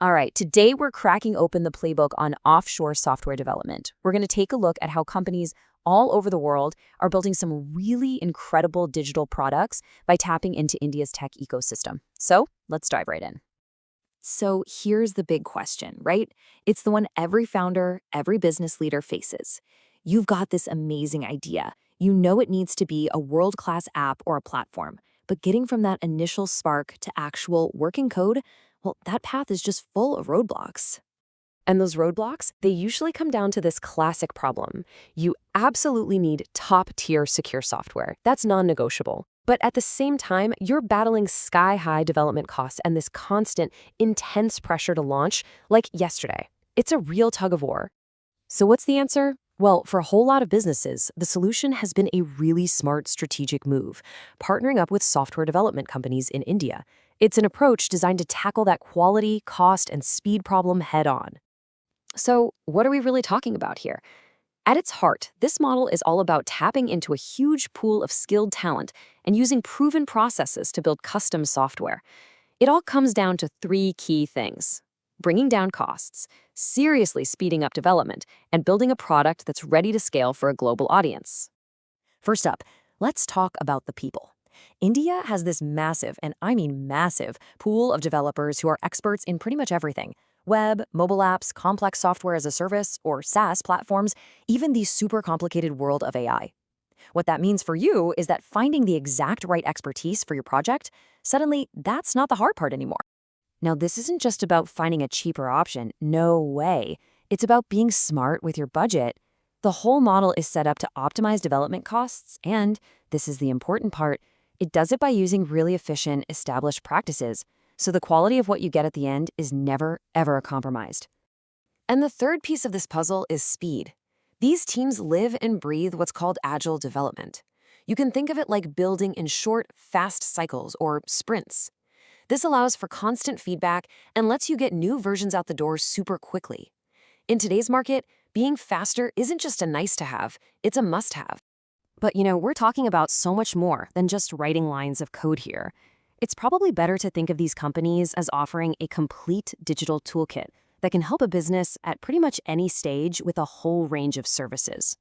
All right, today we're cracking open the playbook on offshore software development. We're going to take a look at how companies all over the world are building some really incredible digital products by tapping into India's tech ecosystem. So let's dive right in. So here's the big question, right? It's the one every founder, every business leader faces. You've got this amazing idea. You know it needs to be a world-class app or a platform, but getting from that initial spark to actual working code, well, that path is just full of roadblocks. And those roadblocks, they usually come down to this classic problem. You absolutely need top-tier secure software. That's non-negotiable. But at the same time, you're battling sky-high development costs and this constant, intense pressure to launch, like yesterday. It's a real tug of war. So what's the answer? Well, for a whole lot of businesses, the solution has been a really smart strategic move, partnering up with software development companies in India. It's an approach designed to tackle that quality, cost, and speed problem head-on. So what are we really talking about here? At its heart, this model is all about tapping into a huge pool of skilled talent and using proven processes to build custom software. It all comes down to three key things: bringing down costs, seriously speeding up development, and building a product that's ready to scale for a global audience. First up, let's talk about the people. India has this massive, and I mean massive, pool of developers who are experts in pretty much everything. Web, mobile apps, complex software as a service, or SaaS platforms, even the super complicated world of AI. What that means for you is that finding the exact right expertise for your project, suddenly that's not the hard part anymore. Now, this isn't just about finding a cheaper option. No way. It's about being smart with your budget. The whole model is set up to optimize development costs, and this is the important part, it does it by using really efficient, established practices, so the quality of what you get at the end is never, ever compromised. And the third piece of this puzzle is speed. These teams live and breathe what's called agile development. You can think of it like building in short, fast cycles or sprints. This allows for constant feedback and lets you get new versions out the door super quickly. In today's market, being faster isn't just a nice-to-have, it's a must-have. But we're talking about so much more than just writing lines of code here. It's probably better to think of these companies as offering a complete digital toolkit that can help a business at pretty much any stage with a whole range of services.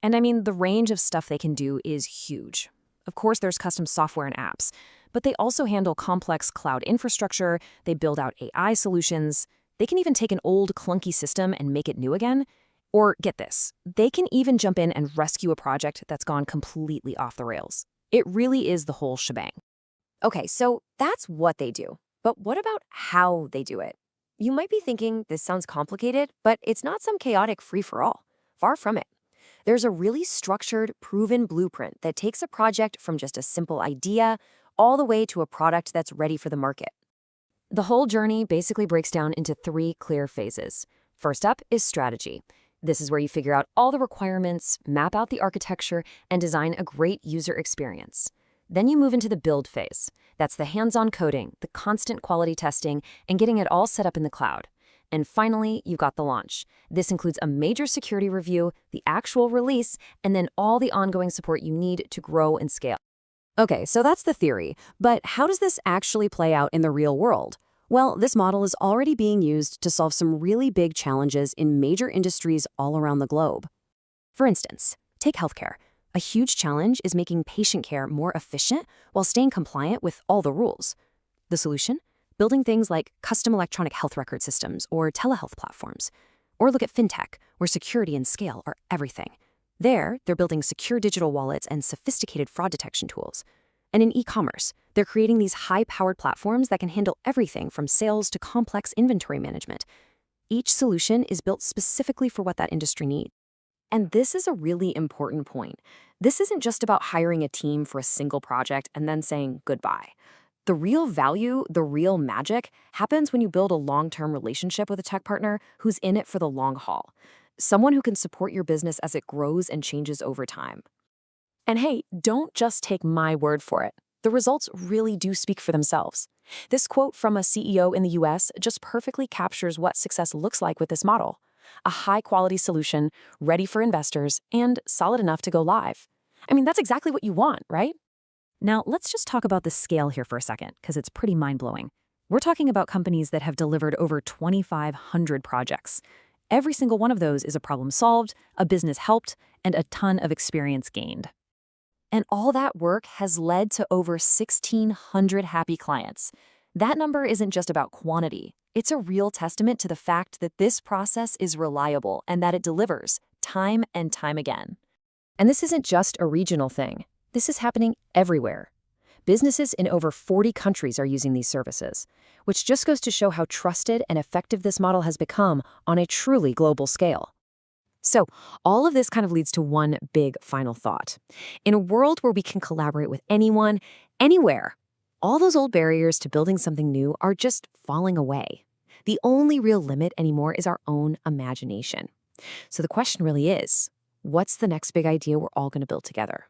And I mean, the range of stuff they can do is huge. Of course, there's custom software and apps, but they also handle complex cloud infrastructure, they build out AI solutions, they can even take an old clunky system and make it new again. Or get this, they can even jump in and rescue a project that's gone completely off the rails. It really is the whole shebang. Okay, so that's what they do. But what about how they do it? You might be thinking this sounds complicated, but it's not some chaotic free-for-all. Far from it. There's a really structured, proven blueprint that takes a project from just a simple idea all the way to a product that's ready for the market. The whole journey basically breaks down into three clear phases. First up is strategy. This is where you figure out all the requirements, map out the architecture, and design a great user experience. Then you move into the build phase. That's the hands-on coding, the constant quality testing, and getting it all set up in the cloud. And finally, you've got the launch. This includes a major security review, the actual release, and then all the ongoing support you need to grow and scale. Okay, so that's the theory. But how does this actually play out in the real world? Well, this model is already being used to solve some really big challenges in major industries all around the globe. For instance, take healthcare. A huge challenge is making patient care more efficient while staying compliant with all the rules. The solution? Building things like custom electronic health record systems or telehealth platforms. Or look at fintech, where security and scale are everything. There, they're building secure digital wallets and sophisticated fraud detection tools. And in e-commerce, they're creating these high-powered platforms that can handle everything from sales to complex inventory management. Each solution is built specifically for what that industry needs. And this is a really important point. This isn't just about hiring a team for a single project and then saying goodbye. The real value, the real magic, happens when you build a long-term relationship with a tech partner who's in it for the long haul. Someone who can support your business as it grows and changes over time. And hey, don't just take my word for it. The results really do speak for themselves. This quote from a CEO in the US just perfectly captures what success looks like with this model. A high-quality solution, ready for investors, and solid enough to go live. I mean, that's exactly what you want, right? Now, let's just talk about the scale here for a second, because it's pretty mind-blowing. We're talking about companies that have delivered over 2,500 projects. Every single one of those is a problem solved, a business helped, and a ton of experience gained. And all that work has led to over 1,600 happy clients. That number isn't just about quantity. It's a real testament to the fact that this process is reliable and that it delivers time and time again. And this isn't just a regional thing. This is happening everywhere. Businesses in over 40 countries are using these services, which just goes to show how trusted and effective this model has become on a truly global scale. So, all of this kind of leads to one big final thought. In a world where we can collaborate with anyone, anywhere, all those old barriers to building something new are just falling away. The only real limit anymore is our own imagination. So the question really is, what's the next big idea we're all going to build together?